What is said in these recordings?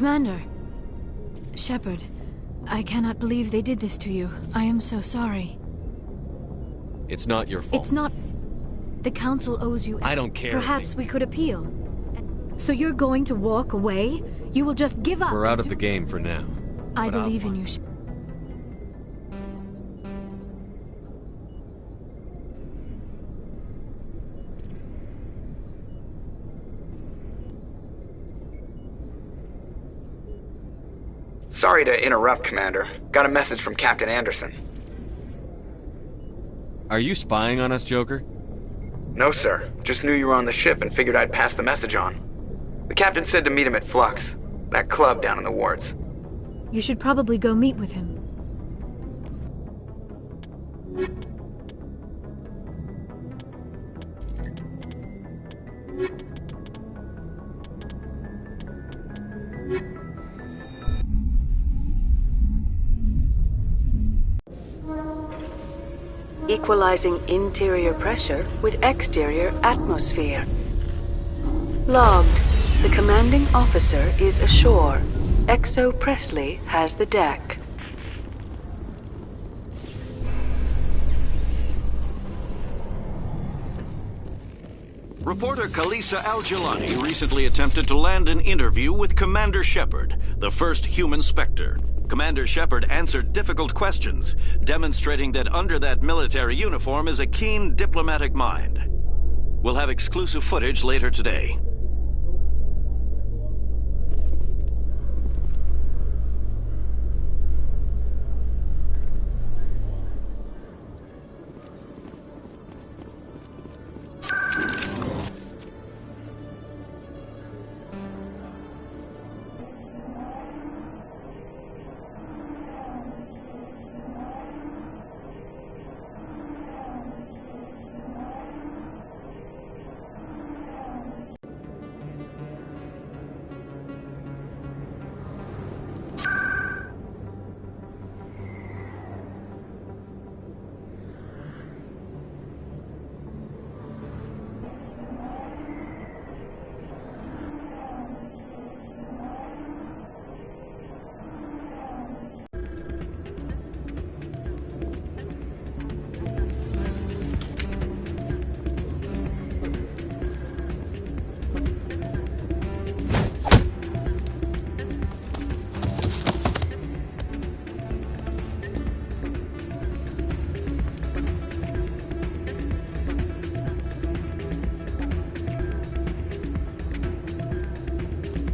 Commander. Shepard, I cannot believe they did this to you. I am so sorry. It's not your fault. It's not... The Council owes you... I don't care. Perhaps we could appeal. So you're going to walk away? You will just give up? We're out of the game for now. I believe in you, Sorry to interrupt, Commander. Got a message from Captain Anderson. Are you spying on us, Joker? No, sir. Just knew you were on the ship and figured I'd pass the message on. The captain said to meet him at Flux, that club down in the wards. You should probably go meet with him. Equalizing interior pressure with exterior atmosphere. Logged. The commanding officer is ashore. Exo Presley has the deck. Reporter Kalisa Al-Jilani recently attempted to land an interview with Commander Shepard, the first human Spectre. Commander Shepard answered difficult questions, demonstrating that under that military uniform is a keen diplomatic mind. We'll have exclusive footage later today.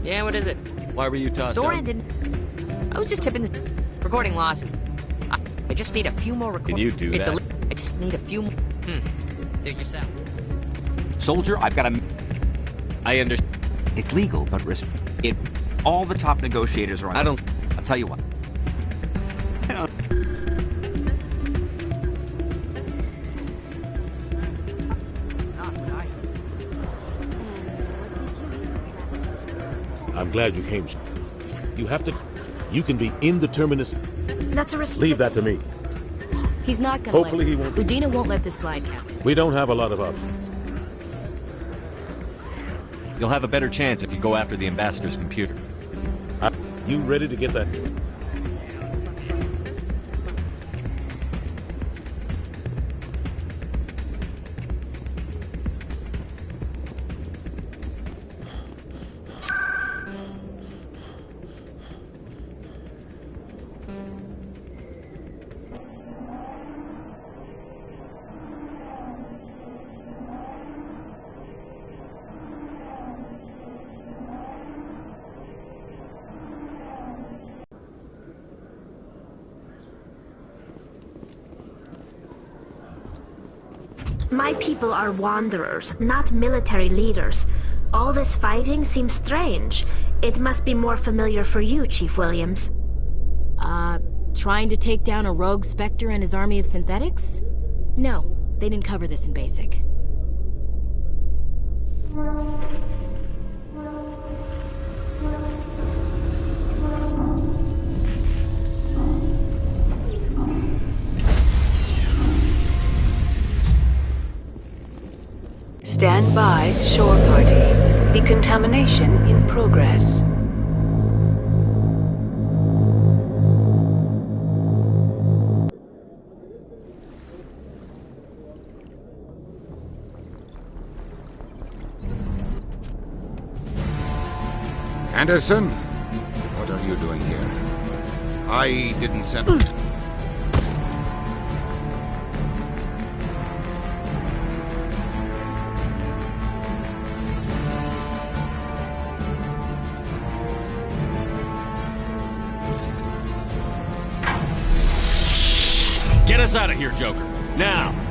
Yeah, what is it? Why were you tossed Doran out? didn't... I was just tipping the... Recording losses. I just need a few more records. Can you do that? I just need a few more... Suit yourself. Soldier, I've got a... I understand. It's legal, but all the top negotiators are on... I'll tell you what. I'm glad you came. You have to... You can be in the terminus... That's a restriction. Leave that to me. He's not gonna Hopefully he won't... Udina won't let this slide, Captain. We don't have a lot of options. You'll have a better chance if you go after the Ambassador's computer. You ready to get that... My people are wanderers, not military leaders. All this fighting seems strange. It must be more familiar for you, Chief Williams. Trying to take down a rogue Spectre and his army of synthetics? No, they didn't cover this in BASIC. Stand by, shore party. Decontamination in progress. Anderson? What are you doing here? I didn't send... Get us out of here, Joker. Now!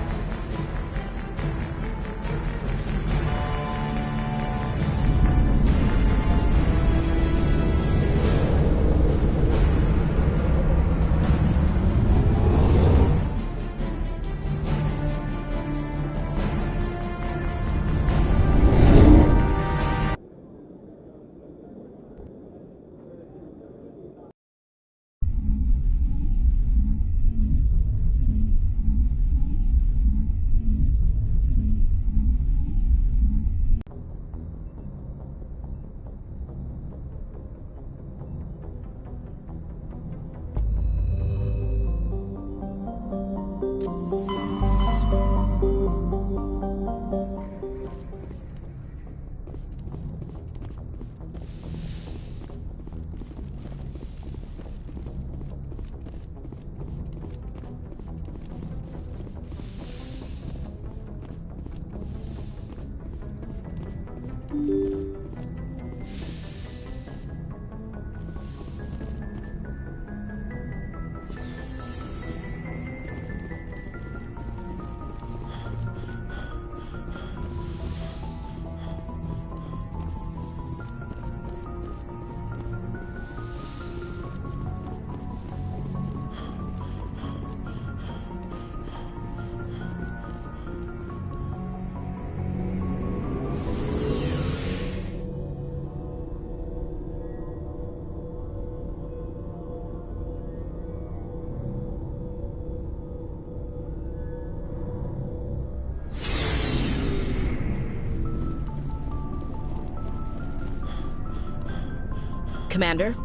Commander?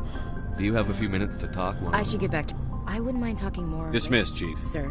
Do you have a few minutes to talk? I should get back to... I wouldn't mind talking more... Dismissed, Chief. Sir.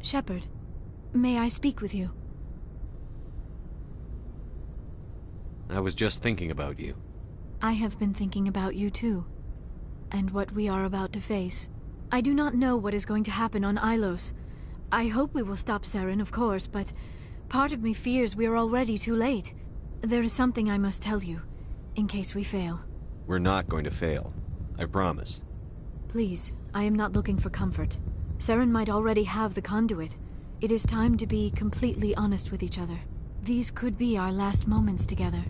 Shepard, may I speak with you? I was just thinking about you. I have been thinking about you too, and what we are about to face. I do not know what is going to happen on Ilos. I hope we will stop Saren, of course, but part of me fears we are already too late. There is something I must tell you, in case we fail. We're not going to fail. I promise. Please, I am not looking for comfort. Saren might already have the conduit. It is time to be completely honest with each other. These could be our last moments together.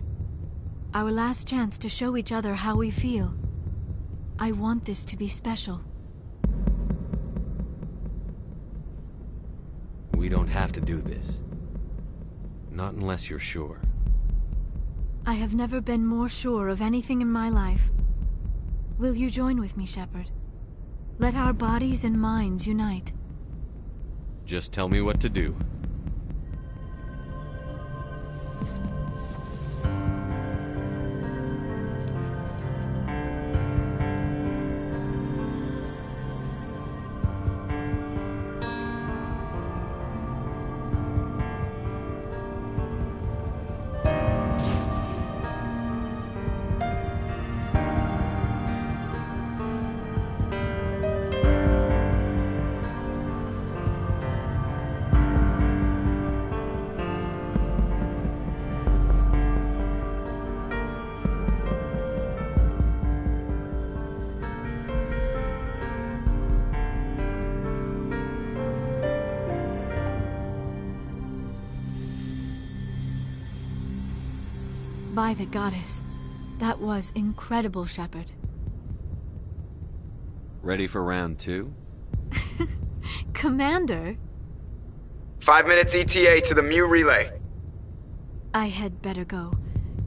Our last chance to show each other how we feel. I want this to be special. We don't have to do this. Not unless you're sure. I have never been more sure of anything in my life. Will you join with me, Shepard? Let our bodies and minds unite. Just tell me what to do. by the goddess. That was incredible, Shepard. Ready for round 2? Commander? 5 minutes ETA to the Mu relay. I had better go.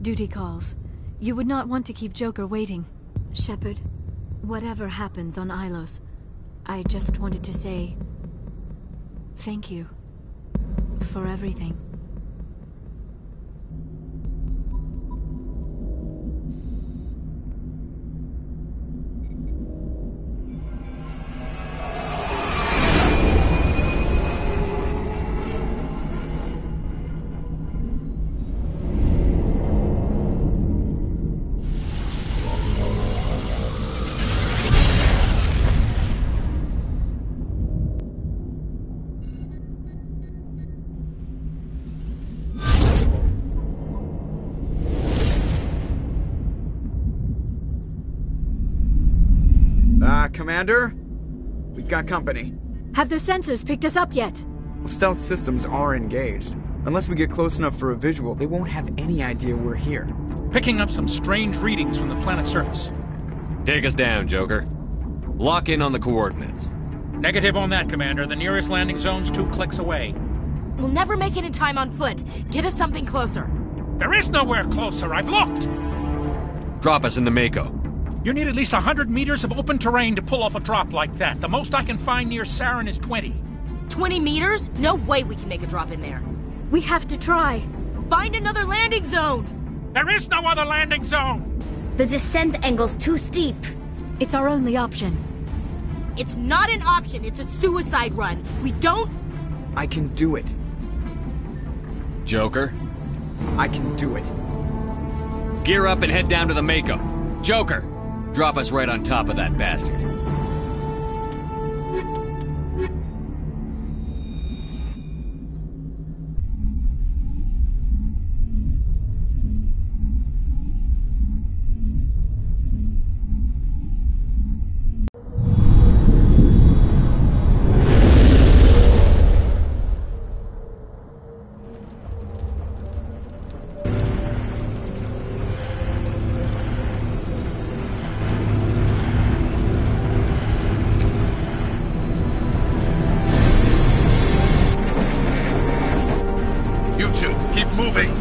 Duty calls. You would not want to keep Joker waiting. Shepard, whatever happens on Ilos, I just wanted to say thank you for everything. Commander? We've got company. Have their sensors picked us up yet? Well, stealth systems are engaged. Unless we get close enough for a visual, they won't have any idea we're here. Picking up some strange readings from the planet's surface. Take us down, Joker. Lock in on the coordinates. Negative on that, Commander. The nearest landing zone's 2 clicks away. We'll never make it in time on foot. Get us something closer. There is nowhere closer. I've looked. Drop us in the Mako. You need at least 100 meters of open terrain to pull off a drop like that. The most I can find near Saren is 20. 20 meters? No way we can make a drop in there. We have to try. Find another landing zone! There is no other landing zone! The descent angle's too steep. It's our only option. It's not an option, it's a suicide run. We don't... I can do it. Joker? I can do it. Gear up and head down to the Mako. Joker! Drop us right on top of that bastard.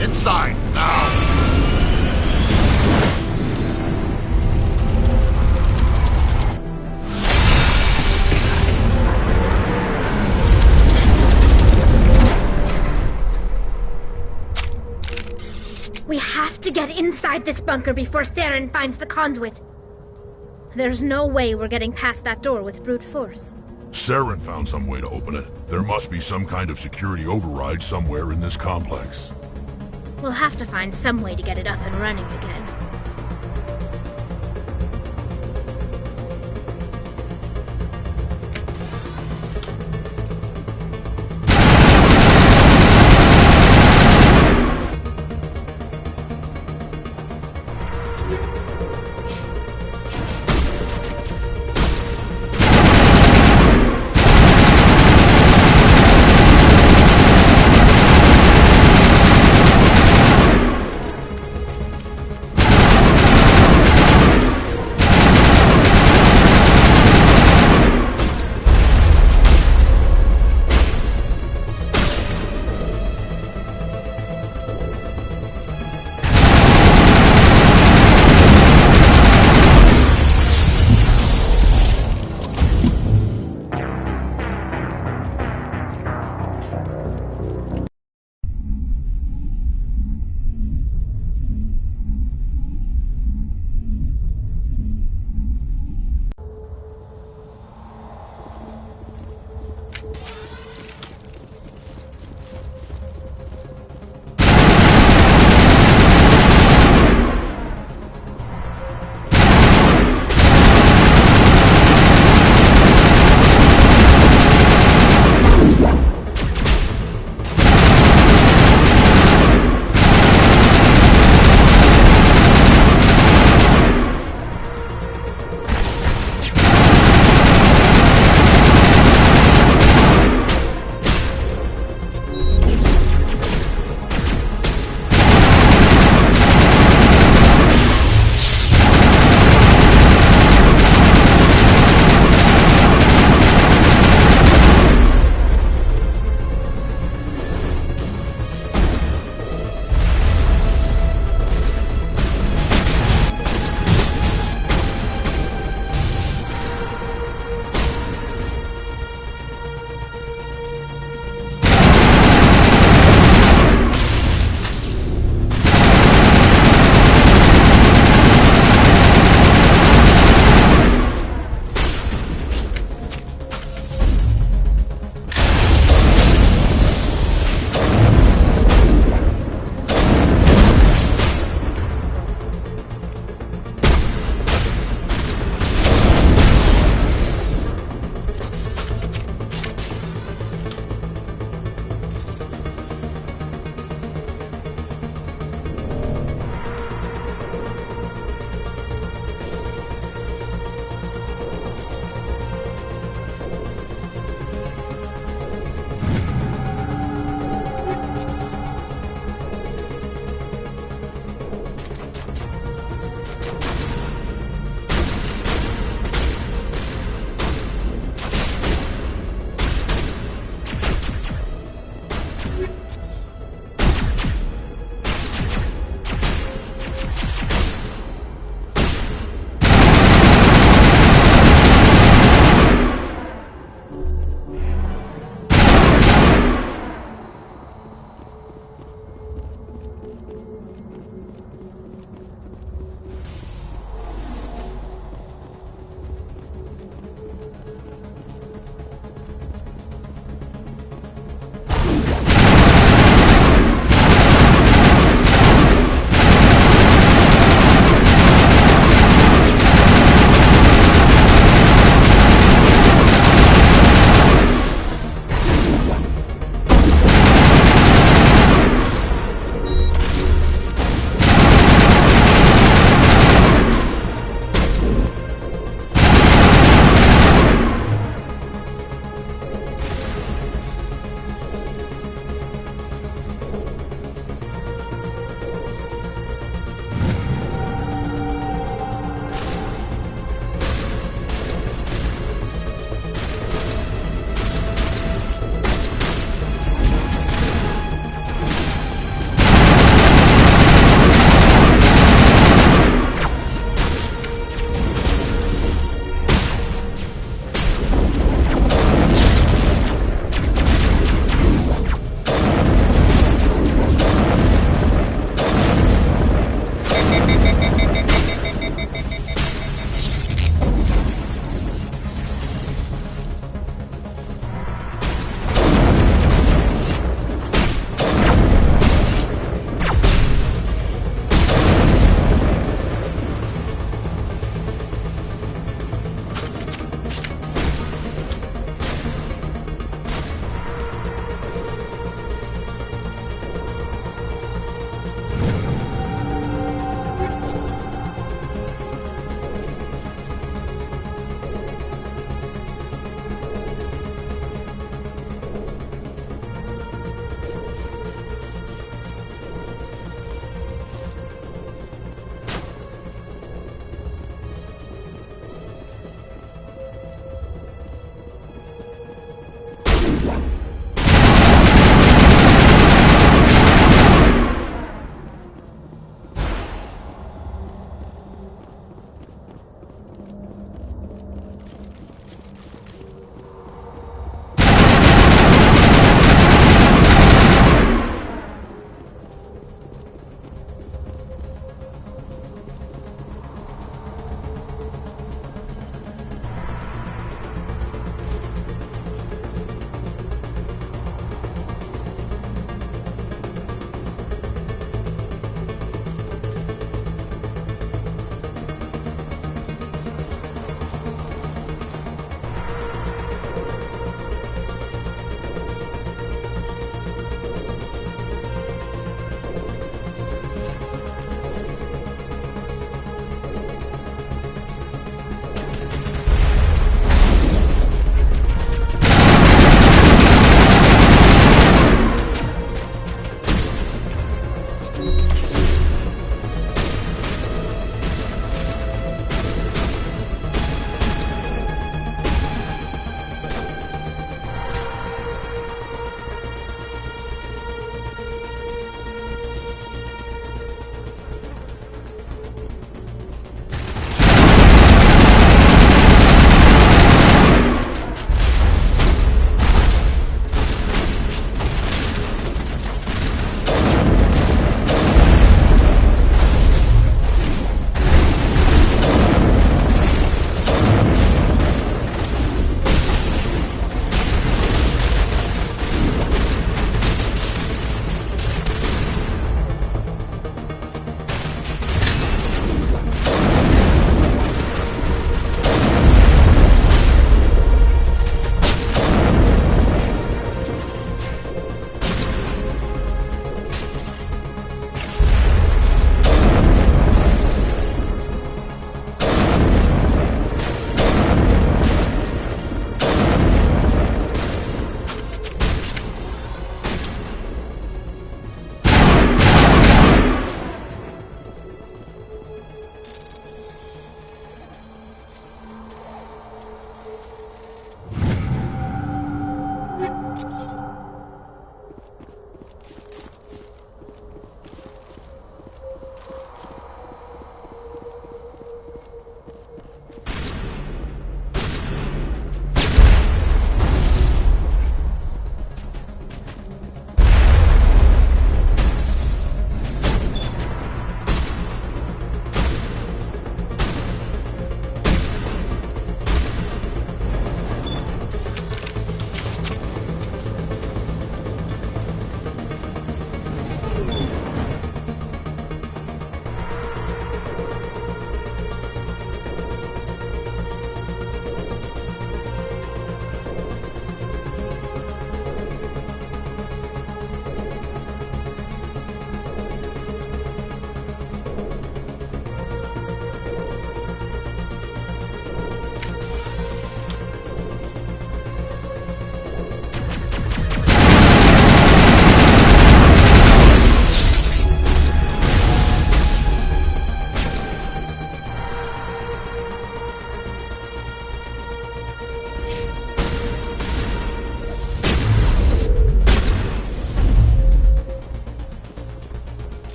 Inside, now! We have to get inside this bunker before Saren finds the conduit. There's no way we're getting past that door with brute force. Saren found some way to open it. There must be some kind of security override somewhere in this complex. We'll have to find some way to get it up and running again.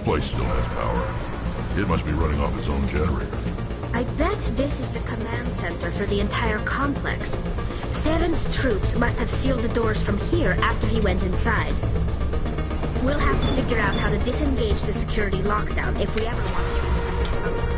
place still has power. It must be running off its own generator. I bet this is the command center for the entire complex. Saren's troops must have sealed the doors from here after he went inside. We'll have to figure out how to disengage the security lockdown if we ever want to get inside the bunker.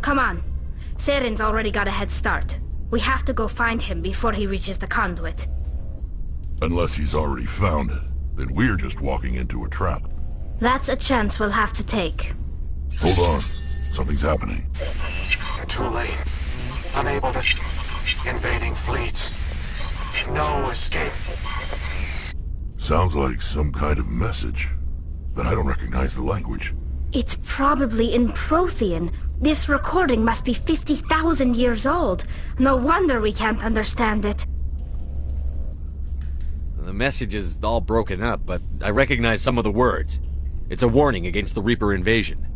Come on. Saren's already got a head start. We have to go find him before he reaches the conduit. Unless he's already found it, then we're just walking into a trap. That's a chance we'll have to take. Hold on. Something's happening. Too late. Unable to... Invading fleets. No escape. Sounds like some kind of message, but I don't recognize the language. It's probably in Prothean. This recording must be 50,000 years old. No wonder we can't understand it. The message is all broken up, but I recognize some of the words. It's a warning against the Reaper invasion.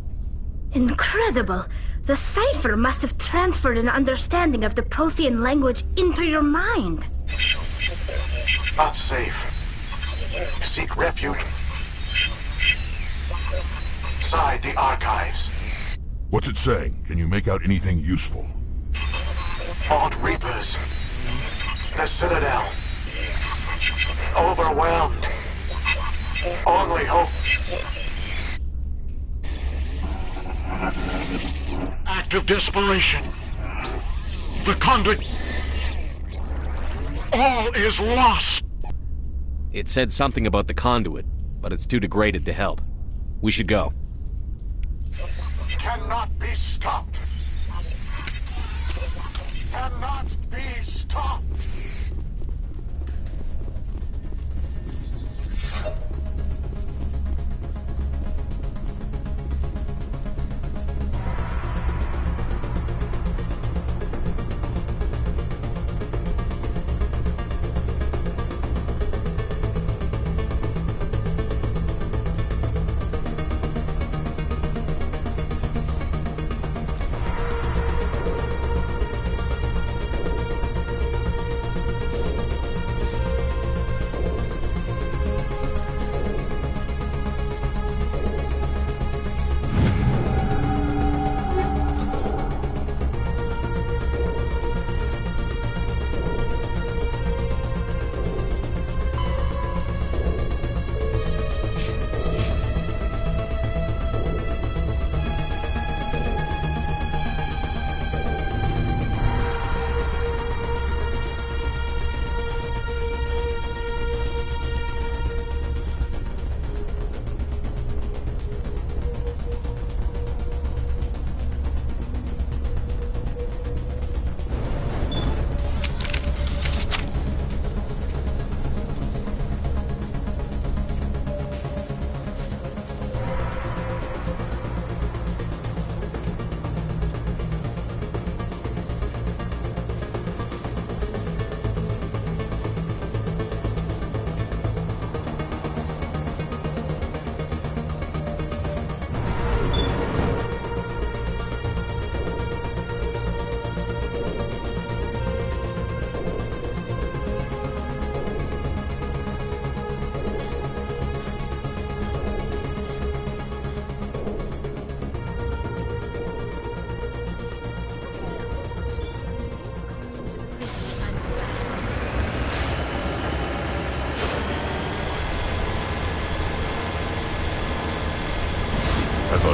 Incredible! The cipher must have transferred an understanding of the Prothean language into your mind. Not safe. Seek refuge inside the archives. What's it saying? Can you make out anything useful? Fought Reapers. The Citadel. Overwhelmed. Only hope. Act of desperation. The conduit. All is lost. It said something about the conduit, but it's too degraded to help. We should go. Cannot be stopped. Cannot be stopped.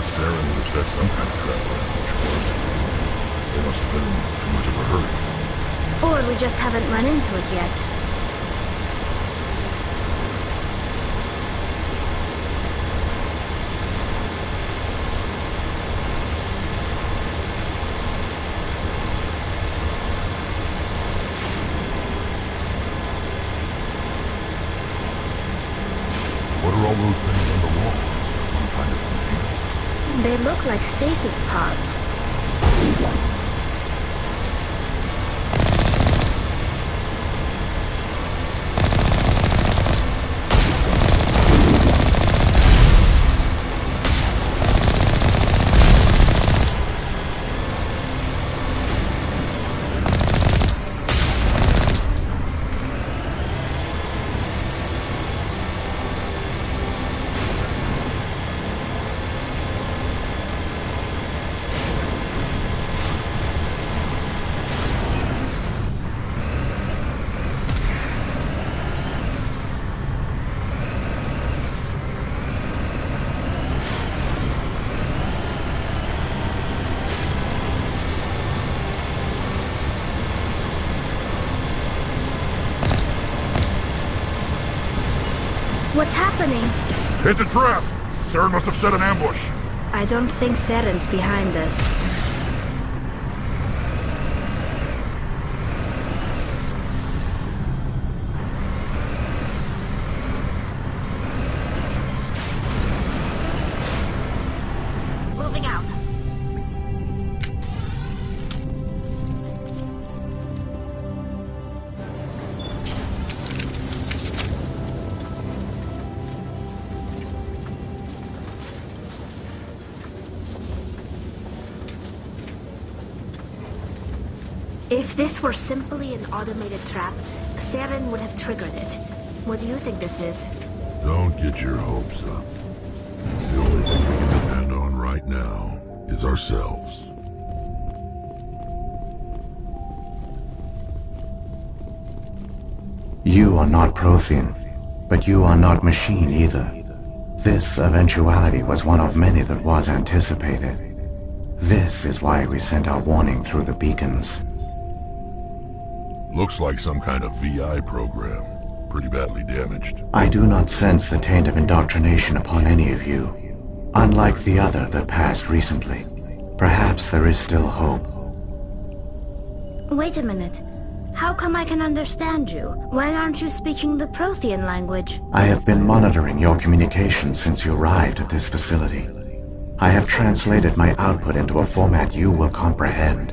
thought Saren would have set some kind of trap or ambush for us. They must have been in too much of a hurry. Or we just haven't run into it yet. What are all those things on the wall? Some kind of container? They look like stasis pods. What's happening? It's a trap! Saren must have set an ambush. I don't think Saren's behind us. Moving out. If this were simply an automated trap, Saren would have triggered it. What do you think this is? Don't get your hopes up. The only thing we can depend on right now is ourselves. You are not Prothean, but you are not machine either. This eventuality was one of many that was anticipated. This is why we sent our warning through the beacons. Looks like some kind of VI program. Pretty badly damaged. I do not sense the taint of indoctrination upon any of you. Unlike the other that passed recently. Perhaps there is still hope. Wait a minute. How come I can understand you? Why aren't you speaking the Prothean language? I have been monitoring your communications since you arrived at this facility. I have translated my output into a format you will comprehend.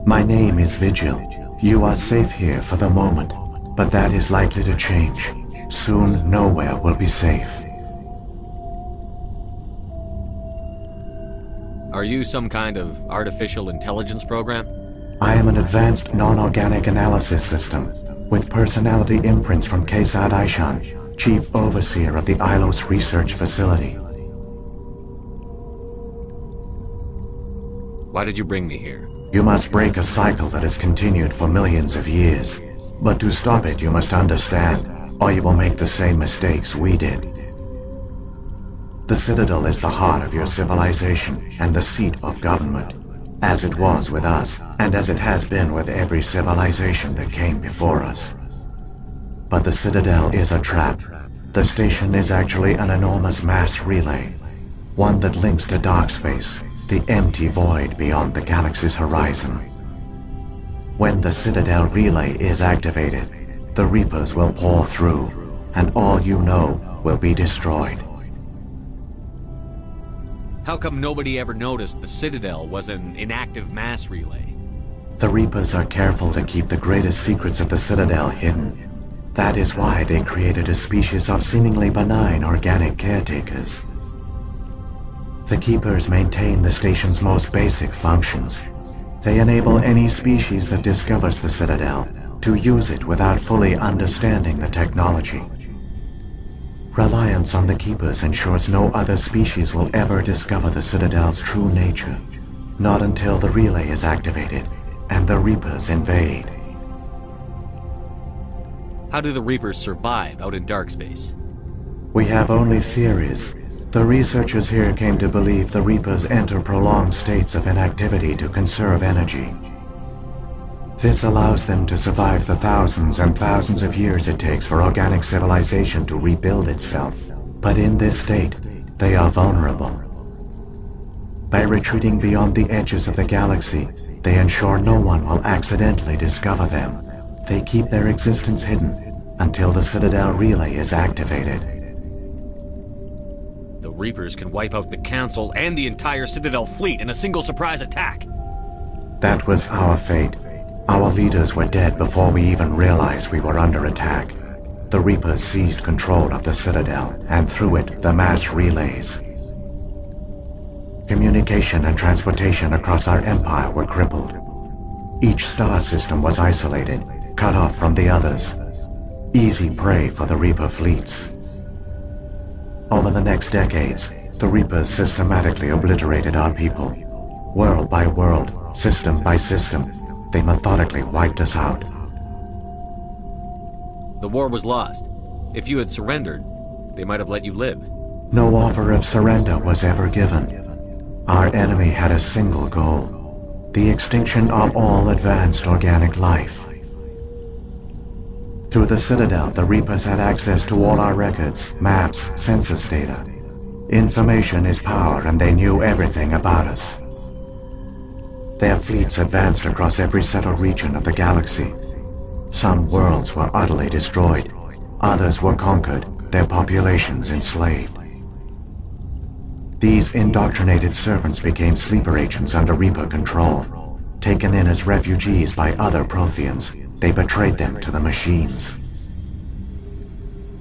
My name is Vigil. You are safe here for the moment, but that is likely to change. Soon, nowhere will be safe. Are you some kind of artificial intelligence program? I am an advanced non-organic analysis system, with personality imprints from Kesad Aishan, Chief Overseer of the Ilos Research Facility. Why did you bring me here? You must break a cycle that has continued for millions of years. But to stop it, you must understand, or you will make the same mistakes we did. The Citadel is the heart of your civilization and the seat of government, as it was with us, and as it has been with every civilization that came before us. But the Citadel is a trap. The station is actually an enormous mass relay, one that links to dark space, the empty void beyond the galaxy's horizon. When the Citadel relay is activated, the Reapers will pour through, and all you know will be destroyed. How come nobody ever noticed the Citadel was an inactive mass relay? The Reapers are careful to keep the greatest secrets of the Citadel hidden. That is why they created a species of seemingly benign organic caretakers. The Keepers maintain the station's most basic functions. They enable any species that discovers the Citadel to use it without fully understanding the technology. Reliance on the Keepers ensures no other species will ever discover the Citadel's true nature. Not until the relay is activated and the Reapers invade. How do the Reapers survive out in dark space? We have only theories. The researchers here came to believe the Reapers enter prolonged states of inactivity to conserve energy. This allows them to survive the thousands and thousands of years it takes for organic civilization to rebuild itself. But in this state, they are vulnerable. By retreating beyond the edges of the galaxy, they ensure no one will accidentally discover them. They keep their existence hidden until the Citadel relay is activated. The Reapers can wipe out the Council and the entire Citadel fleet in a single surprise attack. That was our fate. Our leaders were dead before we even realized we were under attack. The Reapers seized control of the Citadel, and through it, the mass relays. Communication and transportation across our empire were crippled. Each star system was isolated, cut off from the others. Easy prey for the Reaper fleets. Over the next decades, the Reapers systematically obliterated our people. World by world, system by system, they methodically wiped us out. The war was lost. If you had surrendered, they might have let you live. No offer of surrender was ever given. Our enemy had a single goal: the extinction of all advanced organic life. Through the Citadel, the Reapers had access to all our records, maps, census data. Information is power, and they knew everything about us. Their fleets advanced across every settled region of the galaxy. Some worlds were utterly destroyed, others were conquered, their populations enslaved. These indoctrinated servants became sleeper agents under Reaper control. Taken in as refugees by other Protheans, they betrayed them to the machines.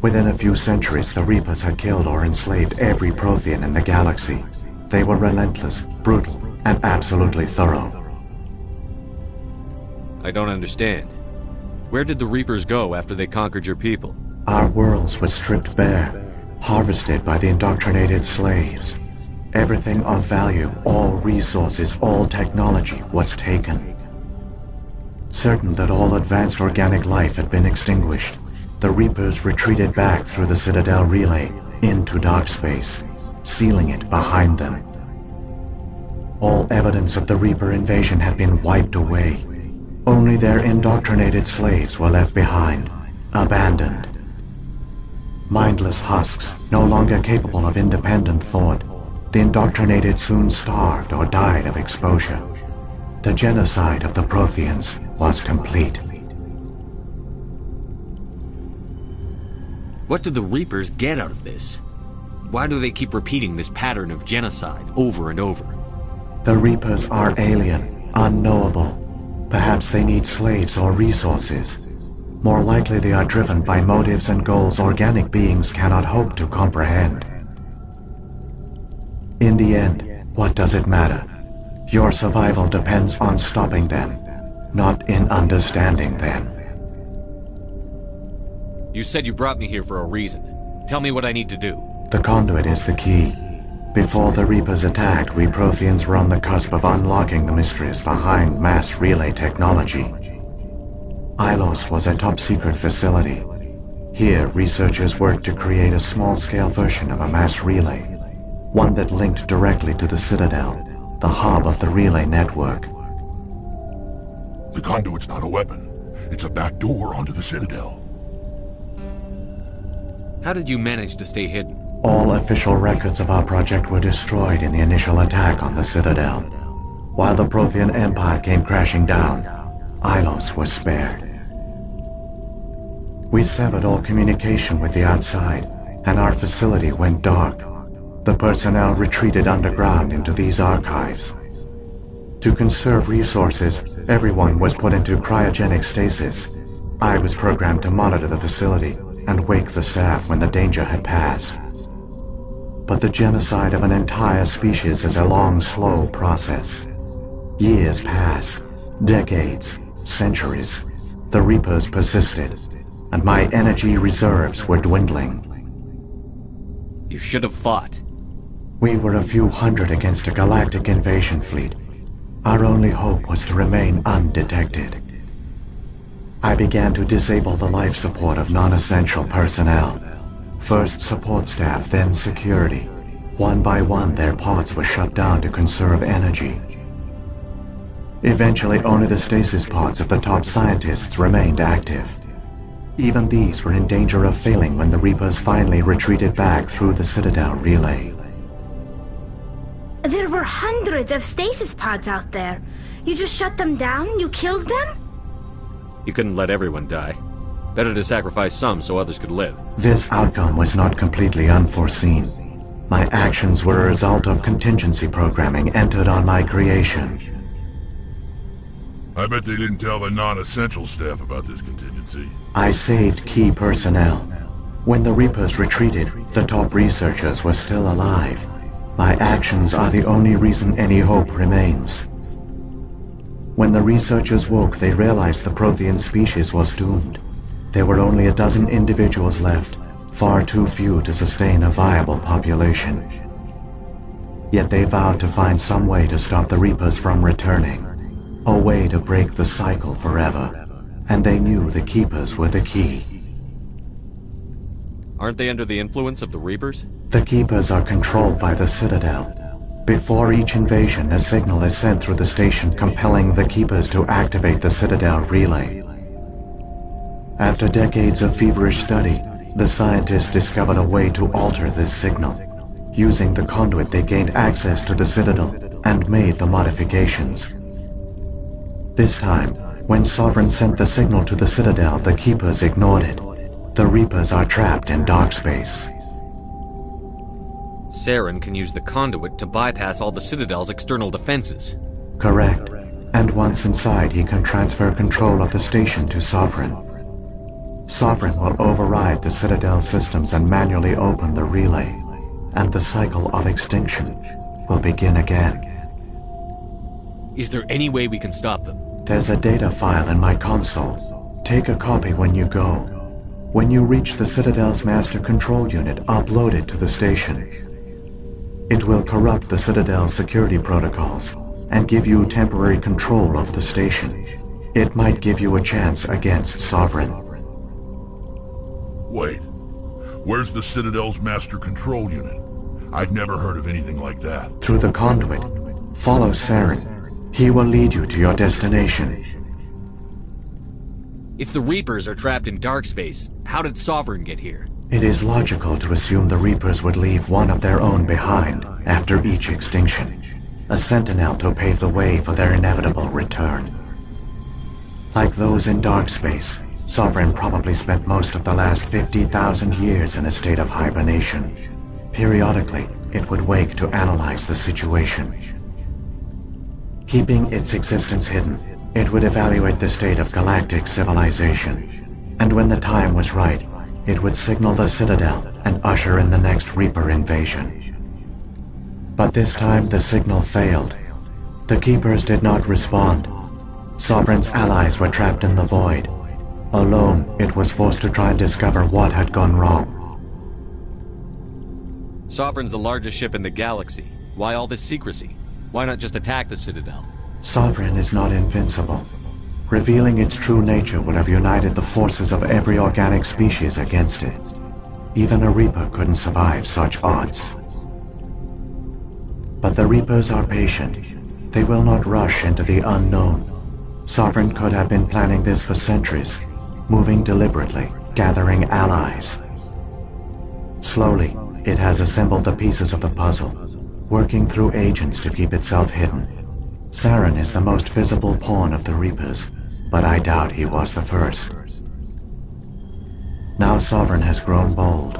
Within a few centuries, the Reapers had killed or enslaved every Prothean in the galaxy. They were relentless, brutal, and absolutely thorough. I don't understand. Where did the Reapers go after they conquered your people? Our worlds were stripped bare, harvested by the indoctrinated slaves. Everything of value, all resources, all technology was taken. Certain that all advanced organic life had been extinguished, the Reapers retreated back through the Citadel relay into dark space, sealing it behind them. All evidence of the Reaper invasion had been wiped away. Only their indoctrinated slaves were left behind, abandoned. Mindless husks, no longer capable of independent thought, the indoctrinated soon starved or died of exposure. The genocide of the Protheans was complete. What do the Reapers get out of this? Why do they keep repeating this pattern of genocide over and over? The Reapers are alien, unknowable. Perhaps they need slaves or resources. More likely they are driven by motives and goals organic beings cannot hope to comprehend. In the end, what does it matter? Your survival depends on stopping them, not in understanding them. You said you brought me here for a reason. Tell me what I need to do. The conduit is the key. Before the Reapers attacked, we Protheans were on the cusp of unlocking the mysteries behind mass relay technology. Ilos was a top-secret facility. Here, researchers worked to create a small-scale version of a mass relay, one that linked directly to the Citadel, the hub of the relay network. The conduit's not a weapon. It's a back door onto the Citadel. How did you manage to stay hidden? All official records of our project were destroyed in the initial attack on the Citadel. While the Prothean Empire came crashing down, Ilos was spared. We severed all communication with the outside, and our facility went dark. The personnel retreated underground into these archives. To conserve resources, everyone was put into cryogenic stasis. I was programmed to monitor the facility and wake the staff when the danger had passed. But the genocide of an entire species is a long, slow process. Years passed, decades, centuries. The Reapers persisted, and my energy reserves were dwindling. You should have fought. We were a few hundred against a galactic invasion fleet. Our only hope was to remain undetected. I began to disable the life support of non-essential personnel. First support staff, then security. One by one, their pods were shut down to conserve energy. Eventually, only the stasis pods of the top scientists remained active. Even these were in danger of failing when the Reapers finally retreated back through the Citadel relay. There were hundreds of stasis pods out there. You just shut them down? You killed them? You couldn't let everyone die. Better to sacrifice some so others could live. This outcome was not completely unforeseen. My actions were a result of contingency programming entered on my creation. I bet they didn't tell the non-essential staff about this contingency. I saved key personnel. When the Reapers retreated, the top researchers were still alive. My actions are the only reason any hope remains. When the researchers woke, they realized the Prothean species was doomed. There were only a dozen individuals left, far too few to sustain a viable population. Yet they vowed to find some way to stop the Reapers from returning. A way to break the cycle forever. And they knew the Keepers were the key. Aren't they under the influence of the Reapers? The Keepers are controlled by the Citadel. Before each invasion, a signal is sent through the station compelling the Keepers to activate the Citadel relay. After decades of feverish study, the scientists discovered a way to alter this signal. Using the conduit, they gained access to the Citadel and made the modifications. This time, when Sovereign sent the signal to the Citadel, the Keepers ignored it. The Reapers are trapped in dark space. Saren can use the conduit to bypass all the Citadel's external defenses. Correct. And once inside, he can transfer control of the station to Sovereign. Sovereign will override the Citadel systems and manually open the relay. And the cycle of extinction will begin again. Is there any way we can stop them? There's a data file in my console. Take a copy when you go. When you reach the Citadel's master control unit, upload it to the station. It will corrupt the Citadel's security protocols and give you temporary control of the station. It might give you a chance against Sovereign. Wait. Where's the Citadel's master control unit? I've never heard of anything like that. Through the conduit. Follow Saren. He will lead you to your destination. If the Reapers are trapped in dark space, how did Sovereign get here? It is logical to assume the Reapers would leave one of their own behind after each extinction. A sentinel to pave the way for their inevitable return. Like those in dark space, Sovereign probably spent most of the last 50,000 years in a state of hibernation. Periodically, it would wake to analyze the situation. Keeping its existence hidden, it would evaluate the state of galactic civilization. And when the time was right, it would signal the Citadel and usher in the next Reaper invasion. But this time the signal failed. The Keepers did not respond. Sovereign's allies were trapped in the void. Alone, it was forced to try and discover what had gone wrong. Sovereign's the largest ship in the galaxy. Why all this secrecy? Why not just attack the Citadel? Sovereign is not invincible. Revealing its true nature would have united the forces of every organic species against it. Even a Reaper couldn't survive such odds. But the Reapers are patient. They will not rush into the unknown. Sovereign could have been planning this for centuries, moving deliberately, gathering allies. Slowly, it has assembled the pieces of the puzzle, working through agents to keep itself hidden. Saren is the most visible pawn of the Reapers, but I doubt he was the first. Now Sovereign has grown bold.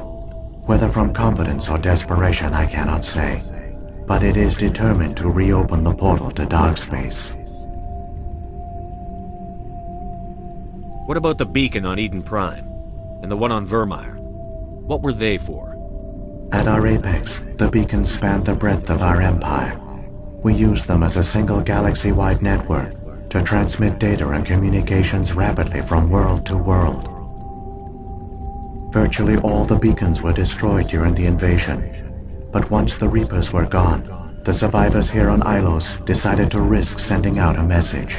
Whether from confidence or desperation, I cannot say. But it is determined to reopen the portal to dark space. What about the beacon on Eden Prime? And the one on Vermeer? What were they for? At our apex, the beacons spanned the breadth of our empire. We used them as a single galaxy-wide network to transmit data and communications rapidly from world to world. Virtually all the beacons were destroyed during the invasion. But once the Reapers were gone, the survivors here on Ilos decided to risk sending out a message.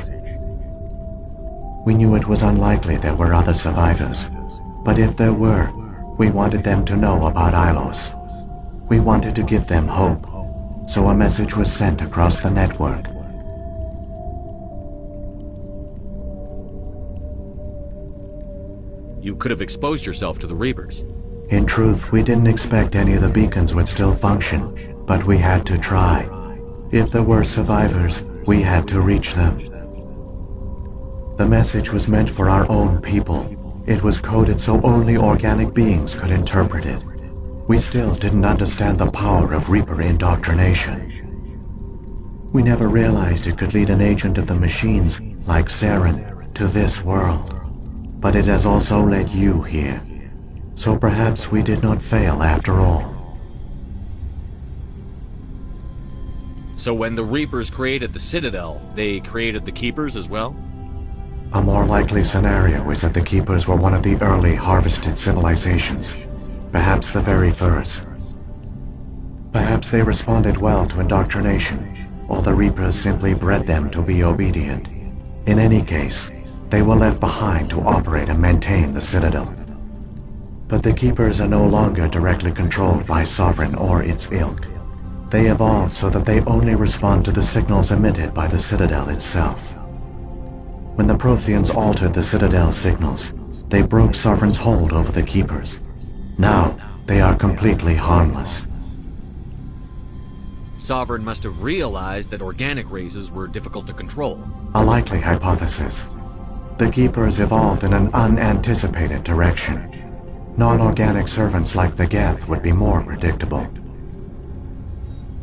We knew it was unlikely there were other survivors, but if there were, we wanted them to know about Ilos. We wanted to give them hope, so a message was sent across the network. You could have exposed yourself to the Reapers. In truth, we didn't expect any of the beacons would still function, but we had to try. If there were survivors, we had to reach them. The message was meant for our own people. It was coded so only organic beings could interpret it. We still didn't understand the power of Reaper indoctrination. We never realized it could lead an agent of the machines, like Saren, to this world. But it has also led you here. So perhaps we did not fail after all. So when the Reapers created the Citadel, they created the Keepers as well? A more likely scenario is that the Keepers were one of the early harvested civilizations. Perhaps the very first. Perhaps they responded well to indoctrination, or the Reapers simply bred them to be obedient. In any case, they were left behind to operate and maintain the Citadel. But the Keepers are no longer directly controlled by Sovereign or its ilk. They evolved so that they only respond to the signals emitted by the Citadel itself. When the Protheans altered the Citadel's signals, they broke Sovereign's hold over the Keepers. Now, they are completely harmless. Sovereign must have realized that organic races were difficult to control. A likely hypothesis. The Keepers evolved in an unanticipated direction. Non-organic servants like the Geth would be more predictable.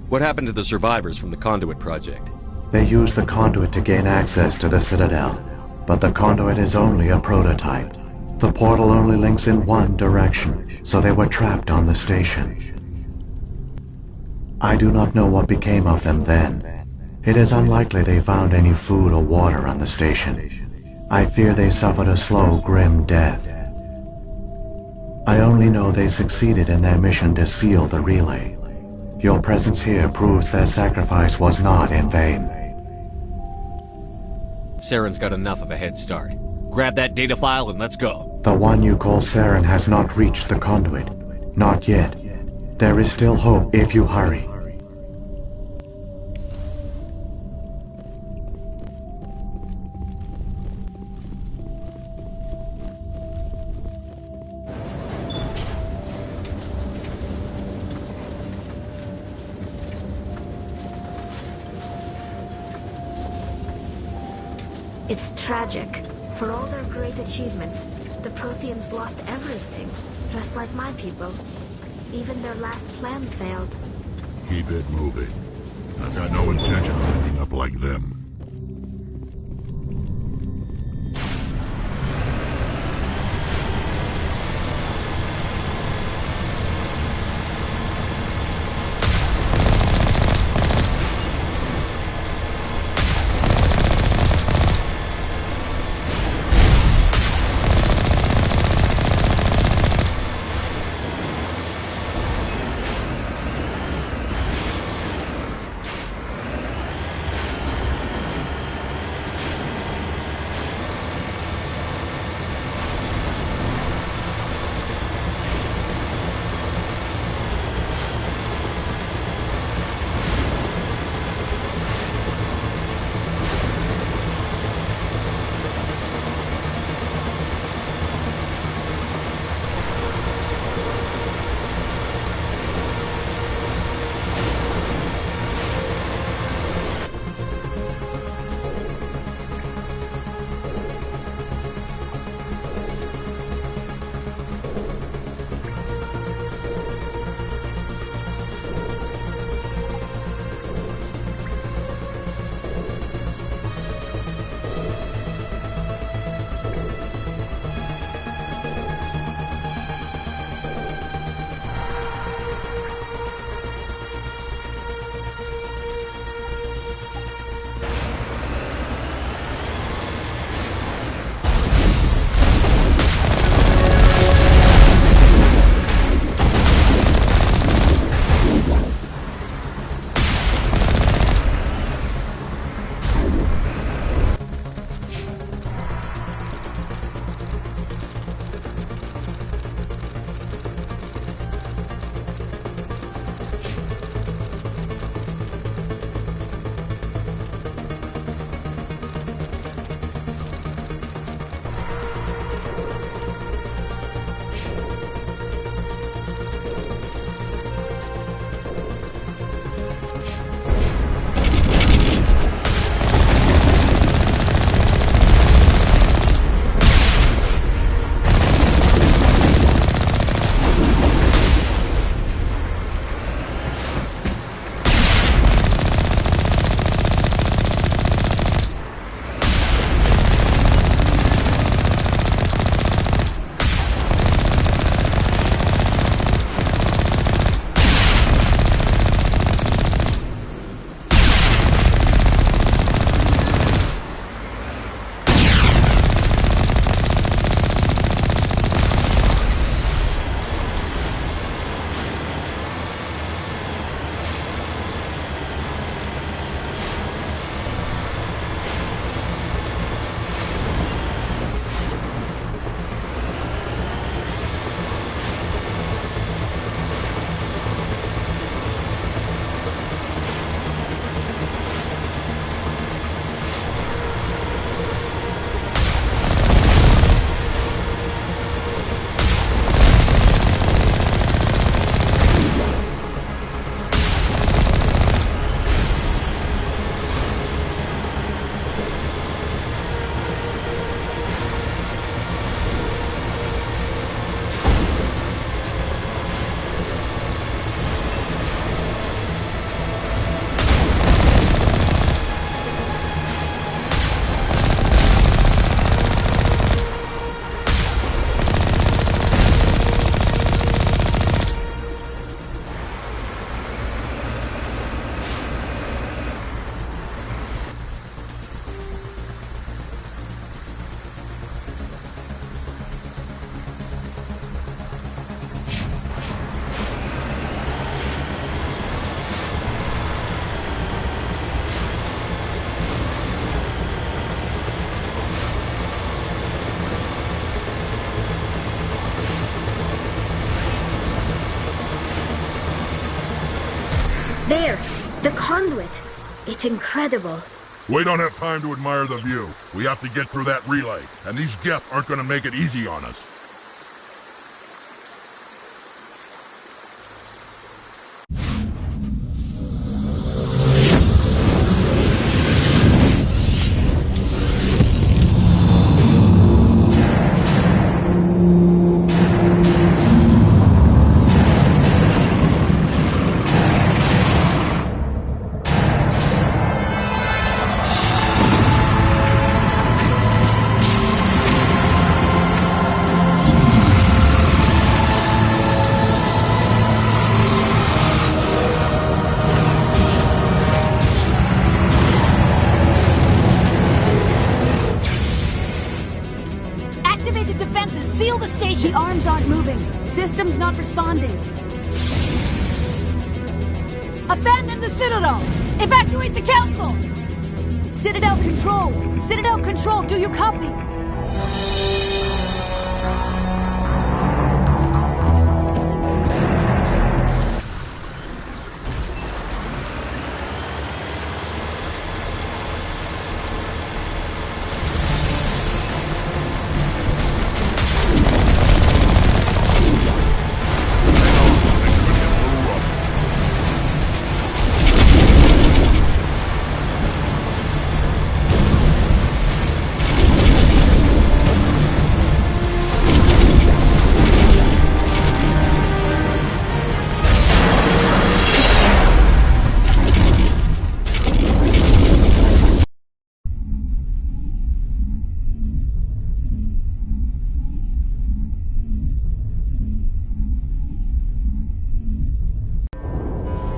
What happened to the survivors from the Conduit project? They used the Conduit to gain access to the Citadel, but the Conduit is only a prototype. The portal only links in one direction, so they were trapped on the station. I do not know what became of them then. It is unlikely they found any food or water on the station. I fear they suffered a slow, grim death. I only know they succeeded in their mission to seal the relay. Your presence here proves their sacrifice was not in vain. Saren's got enough of a head start. Grab that data file and let's go. The one you call Saren has not reached the Conduit. Not yet. There is still hope if you hurry. It's tragic. For all their great achievements, the Protheans lost everything, just like my people. Even their last plan failed. Keep it moving. I've got no intention of ending up like them. conduit. It's incredible. We don't have time to admire the view. We have to get through that relay, and these Geth aren't gonna make it easy on us. The arms aren't moving. Systems not responding. Abandon the Citadel! Evacuate the Council! Citadel Control! Citadel Control, do you copy?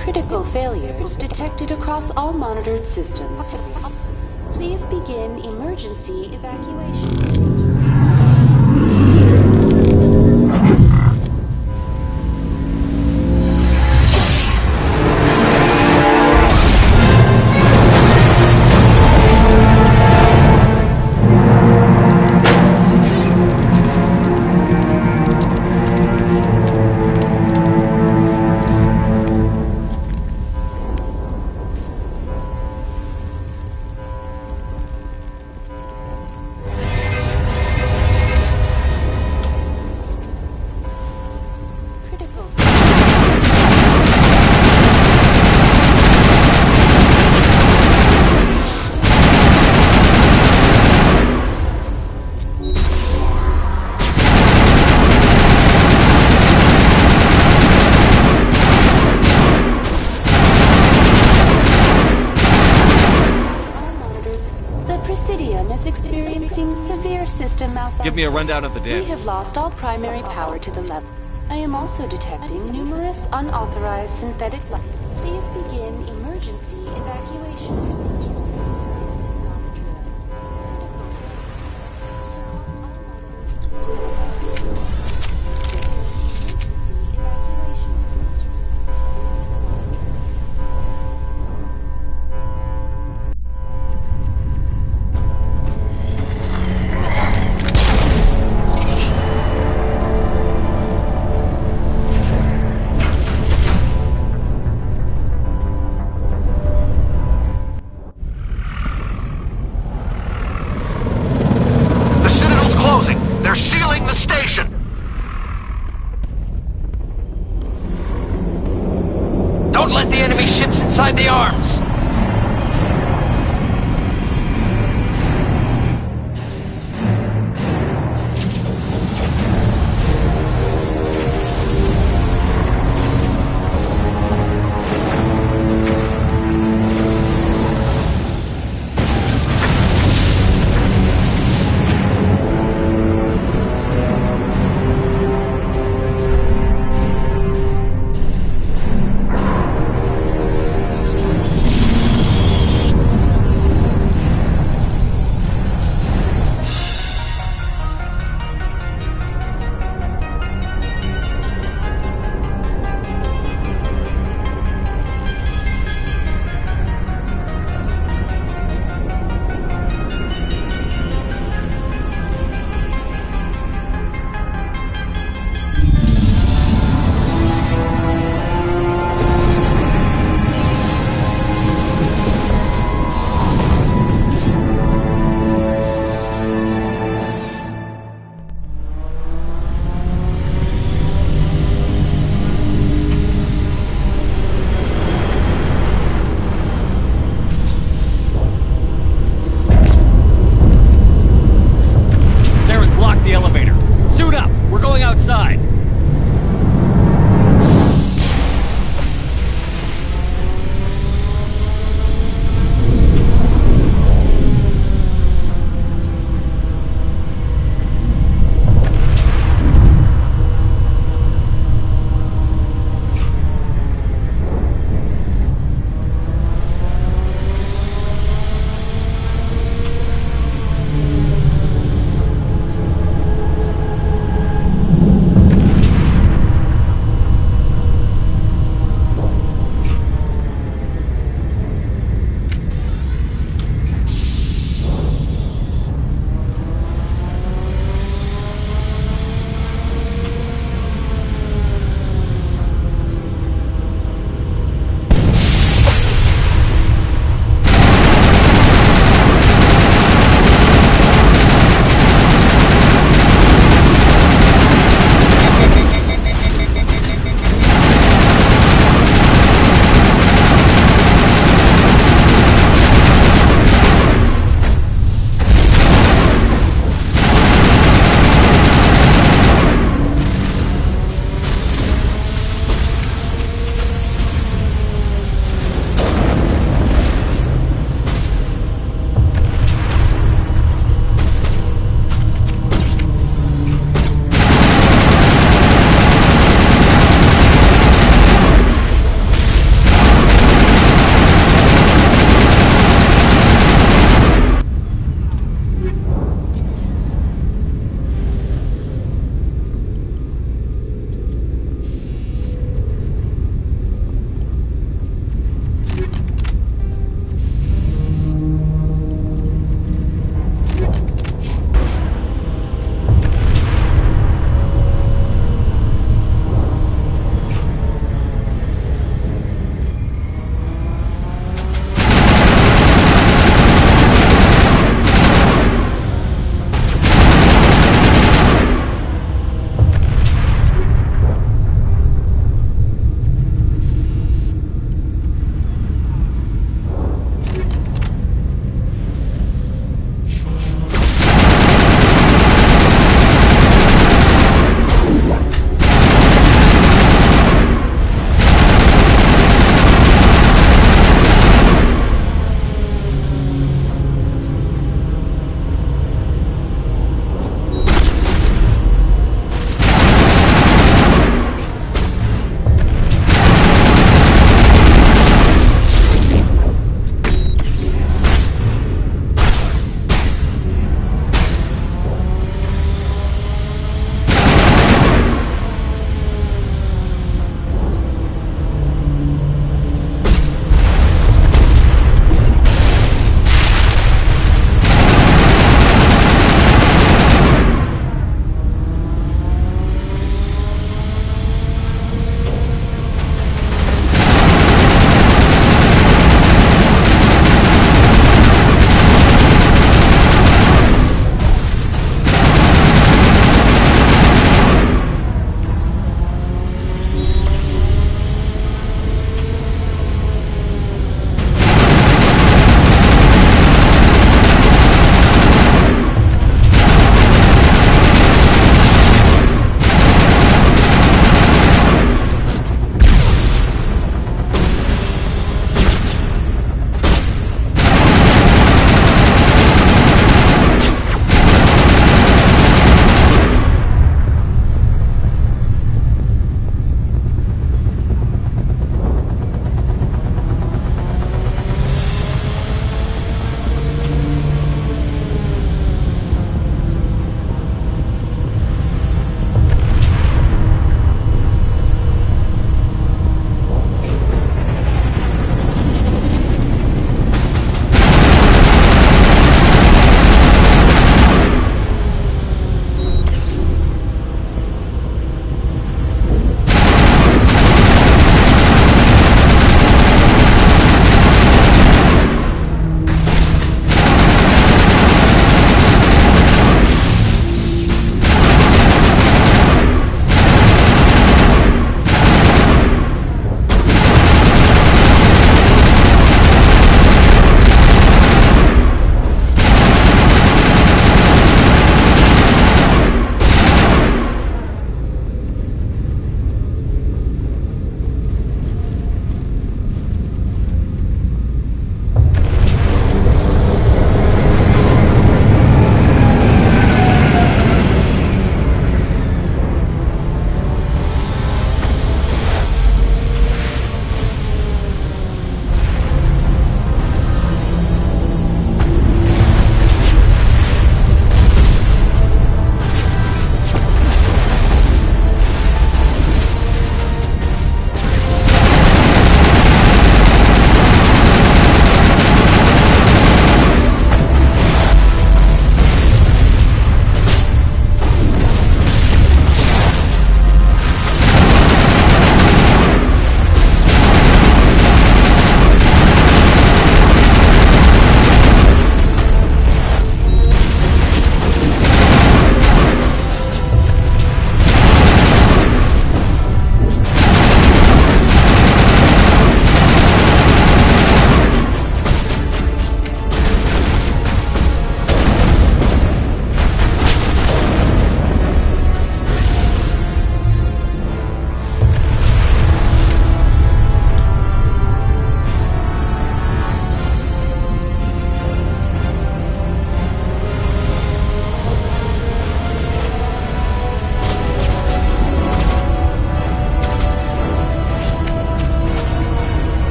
Critical failures detected across all monitored systems. Please begin emergency evacuation. Give me a rundown of the damage. We have lost all primary power to the level. I am also detecting numerous unauthorized synthetic life. Please begin emergency evacuation procedure. This is not a drill. They're sealing the station! Don't let the enemy ships inside the arms! outside.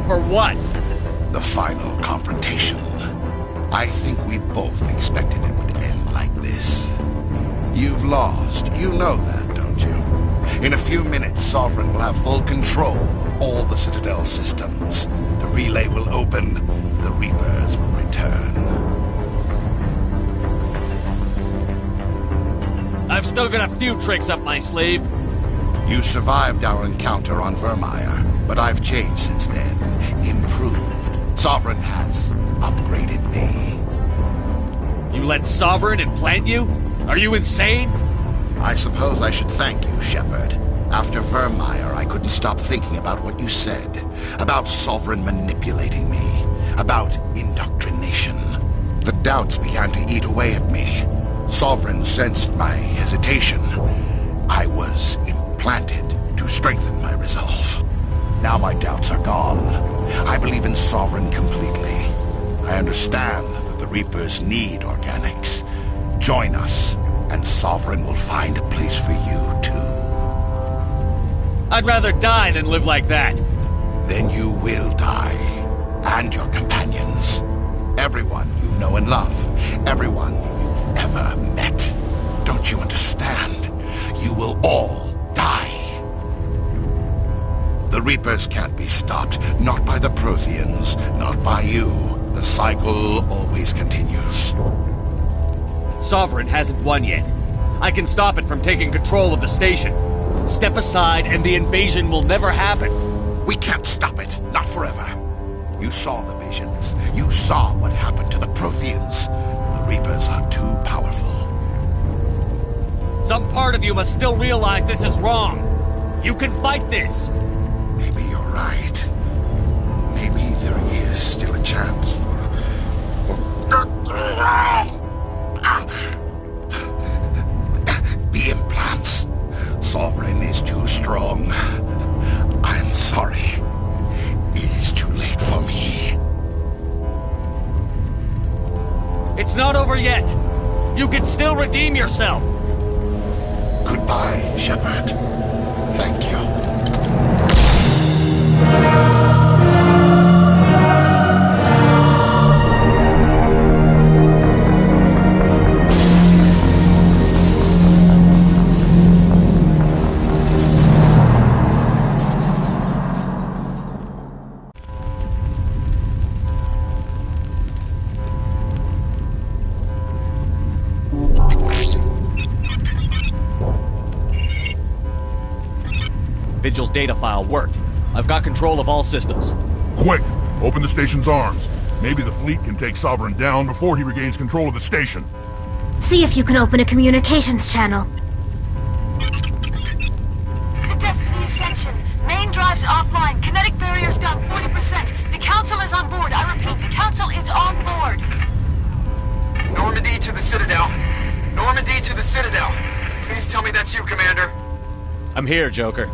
For what? The final confrontation. I think we both expected it would end like this. You've lost. You know that, don't you? In a few minutes, Sovereign will have full control of all the Citadel systems. The relay will open. The Reapers will return. I've still got a few tricks up my sleeve. You survived our encounter on Vermeer, but I've changed since then. Improved. Sovereign has upgraded me. You let Sovereign implant you? Are you insane? I suppose I should thank you, Shepard. After Vermeer, I couldn't stop thinking about what you said. About Sovereign manipulating me. About indoctrination. The doubts began to eat away at me. Sovereign sensed my hesitation. I was implanted to strengthen my resolve. Now my doubts are gone. I believe in Sovereign completely. I understand that the Reapers need organics. Join us, and Sovereign will find a place for you, too. I'd rather die than live like that. Then you will die. And your companions. Everyone you know and love. Everyone you've ever met. Don't you understand? You will all die. The Reapers can't be stopped. Not by the Protheans. Not by you. The cycle always continues. Sovereign hasn't won yet. I can stop it from taking control of the station. Step aside and the invasion will never happen. We can't stop it. Not forever. You saw the visions. You saw what happened to the Protheans. The Reapers are too powerful. Some part of you must still realize this is wrong. You can fight this. Maybe you're right. Maybe there is still a chance for... The implants. Sovereign is too strong. I'm sorry. It is too late for me. It's not over yet. You can still redeem yourself. Goodbye, Shepard. Thank you. Vigil's data file worked. I've got control of all systems. Quick! Open the station's arms. Maybe the fleet can take Sovereign down before he regains control of the station. See if you can open a communications channel. The Destiny Ascension. Main drives offline. Kinetic barriers down 40%. The Council is on board. I repeat, the Council is on board. Normandy to the Citadel. Normandy to the Citadel. Please tell me that's you, Commander. I'm here, Joker.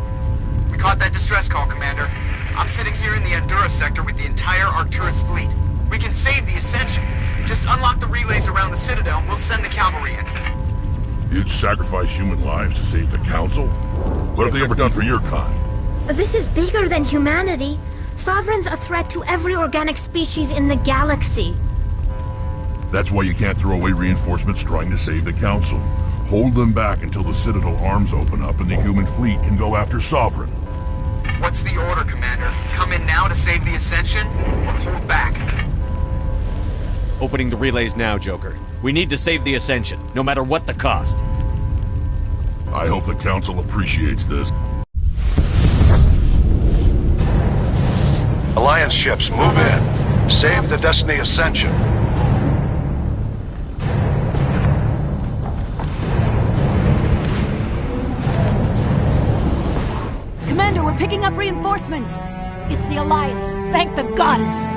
We caught that distress call, Commander. I'm sitting here in the Endura sector with the entire Arcturus fleet. We can save the Ascension. Just unlock the relays around the Citadel and we'll send the cavalry in. You'd sacrifice human lives to save the Council? What have they ever done for your kind? This is bigger than humanity. Sovereign's a threat to every organic species in the galaxy. That's why you can't throw away reinforcements trying to save the Council. Hold them back until the Citadel arms open up and the human fleet can go after Sovereign. What's the order, Commander? Come in now to save the Ascension, or hold back? Opening the relays now, Joker. We need to save the Ascension, no matter what the cost. I hope the Council appreciates this. Alliance ships, move in. Save the Destiny Ascension. Commander, we're picking up reinforcements. It's the Alliance. Thank the goddess.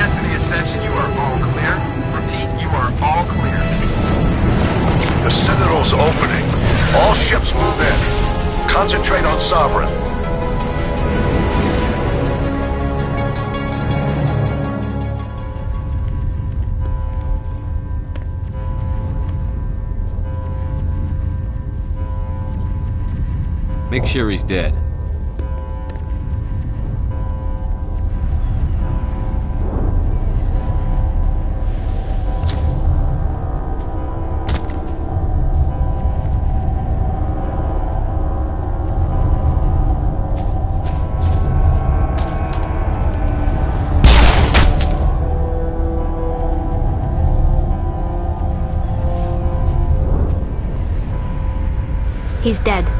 Destiny Ascension, you are all clear. Repeat, you are all clear. The Citadel Sovereign. Make sure he's dead. He's dead.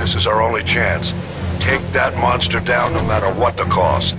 This is our only chance. Take that monster down no matter what the cost.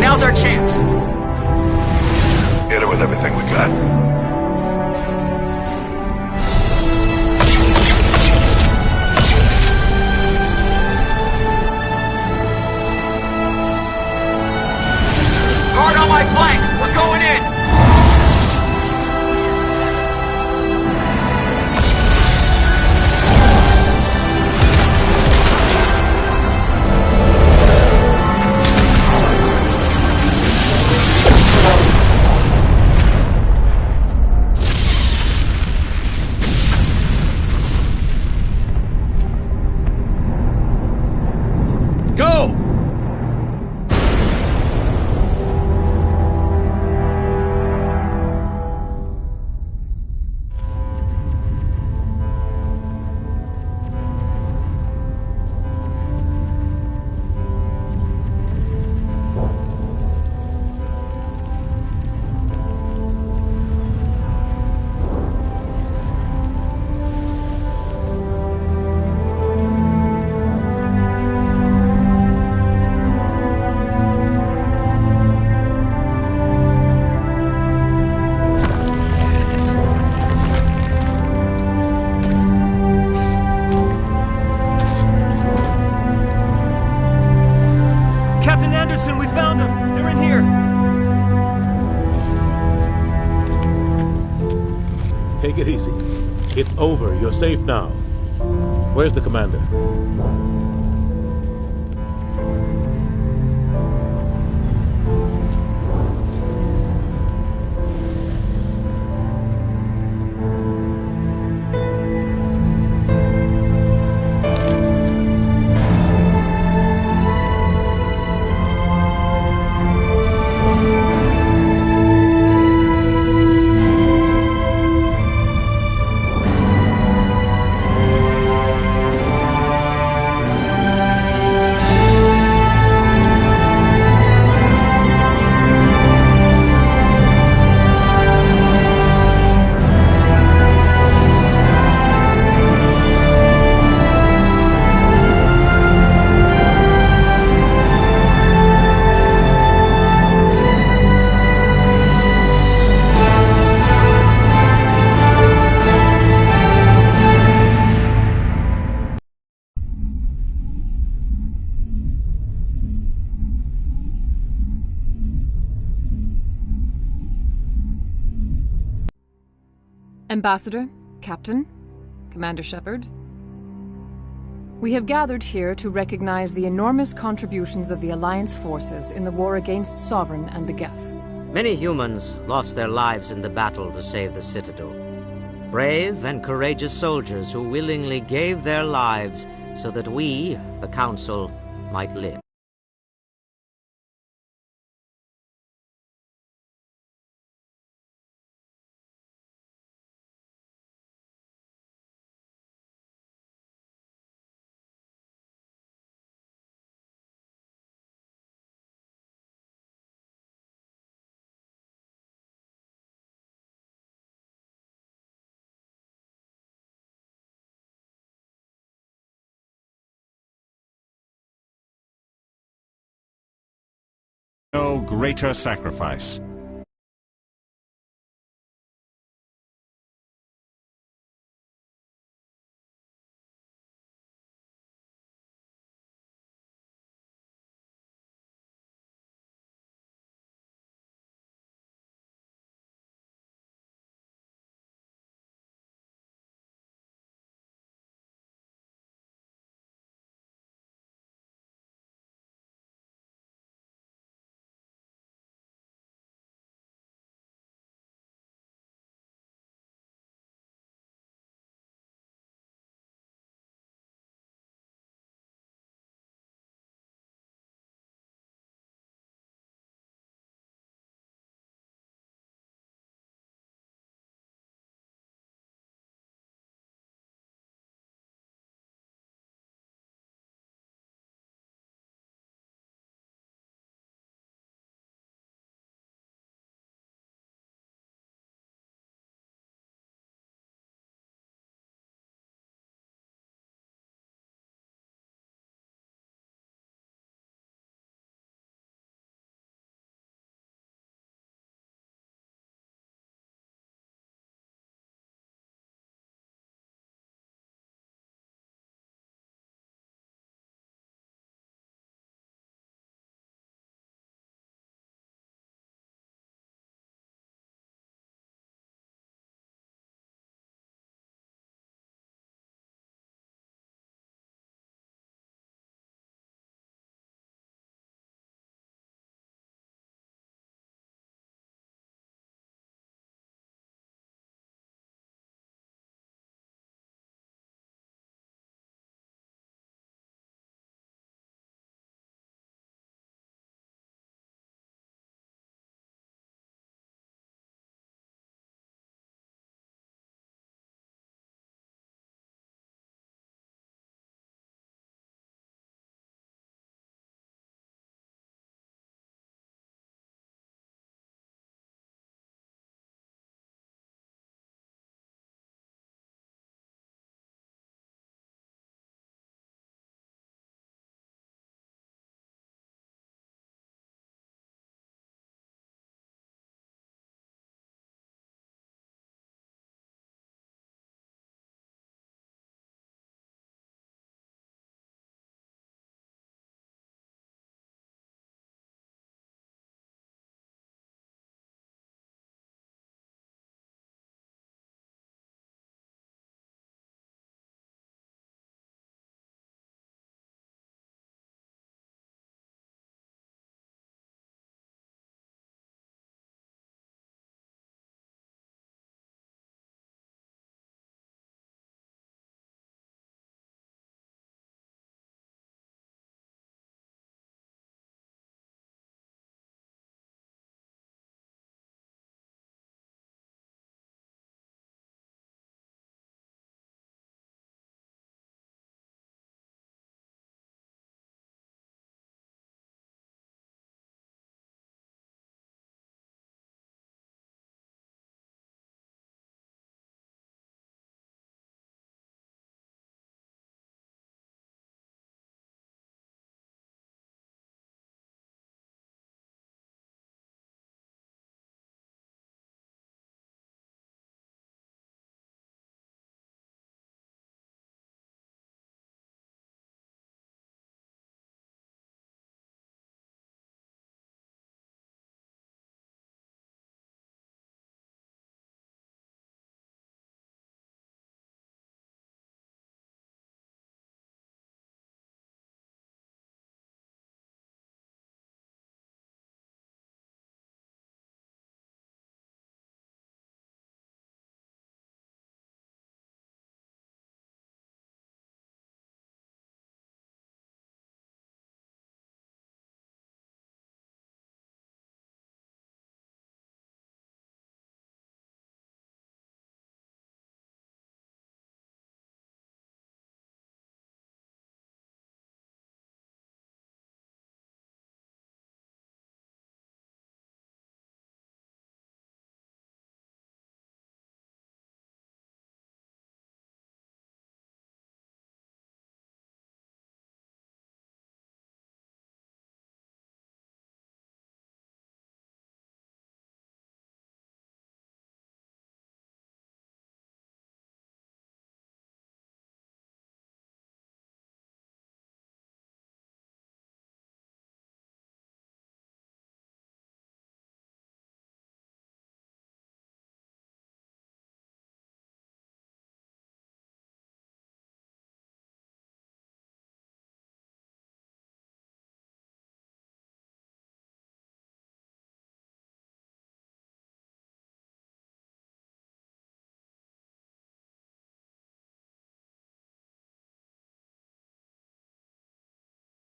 Now's our chance. Hit it with everything we got. Guard on my flank. We're going in. Go! Captain Anderson, we found them! They're in here! Take it easy. It's over. You're safe now. Where's the commander? Ambassador, Captain, Commander Shepard, we have gathered here to recognize the enormous contributions of the Alliance forces in the war against Sovereign and the Geth. Many humans lost their lives in the battle to save the Citadel. Brave and courageous soldiers who willingly gave their lives so that we, the Council, might live. No greater sacrifice.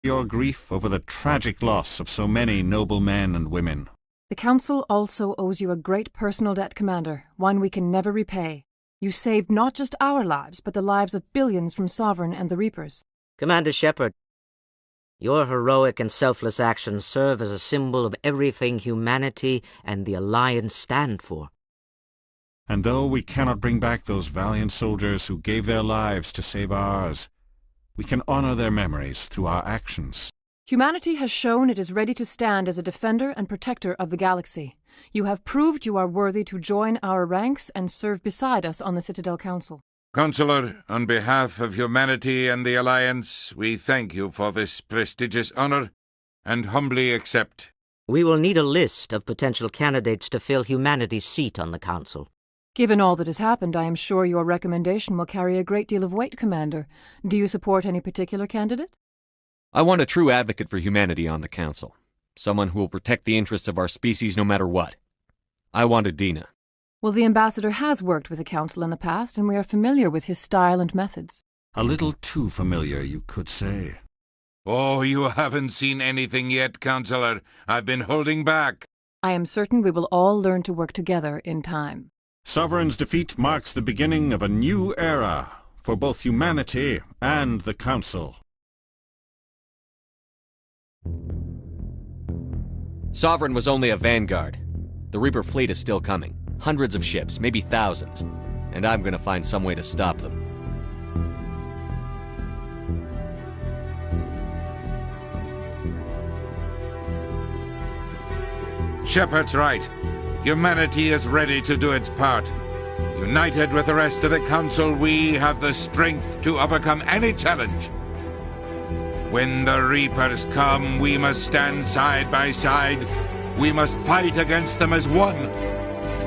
your grief over the tragic loss of so many noble men and women. The Council also owes you a great personal debt, Commander, one we can never repay. You saved not just our lives, but the lives of billions from Sovereign and the Reapers. Commander Shepard, your heroic and selfless actions serve as a symbol of everything humanity and the Alliance stand for. And though we cannot bring back those valiant soldiers who gave their lives to save ours, we can honor their memories through our actions. Humanity has shown it is ready to stand as a defender and protector of the galaxy. You have proved you are worthy to join our ranks and serve beside us on the Citadel Council. Counselor, on behalf of humanity and the Alliance, we thank you for this prestigious honor and humbly accept. We will need a list of potential candidates to fill humanity's seat on the Council. Given all that has happened, I am sure your recommendation will carry a great deal of weight, Commander. Do you support any particular candidate? I want a true advocate for humanity on the Council. Someone who will protect the interests of our species no matter what. I want Adina. Well, the Ambassador has worked with the Council in the past, and we are familiar with his style and methods. A little too familiar, you could say. Oh, you haven't seen anything yet, Counselor. I've been holding back. I am certain we will all learn to work together in time. Sovereign's defeat marks the beginning of a new era for both humanity and the Council. Sovereign was only a vanguard. The Reaper fleet is still coming. Hundreds of ships, maybe thousands. And I'm gonna find some way to stop them. Shepard's right. Humanity is ready to do its part. United with the rest of the Council, we have the strength to overcome any challenge. When the Reapers come, we must stand side by side. We must fight against them as one.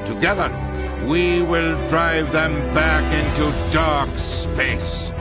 Together, we will drive them back into dark space.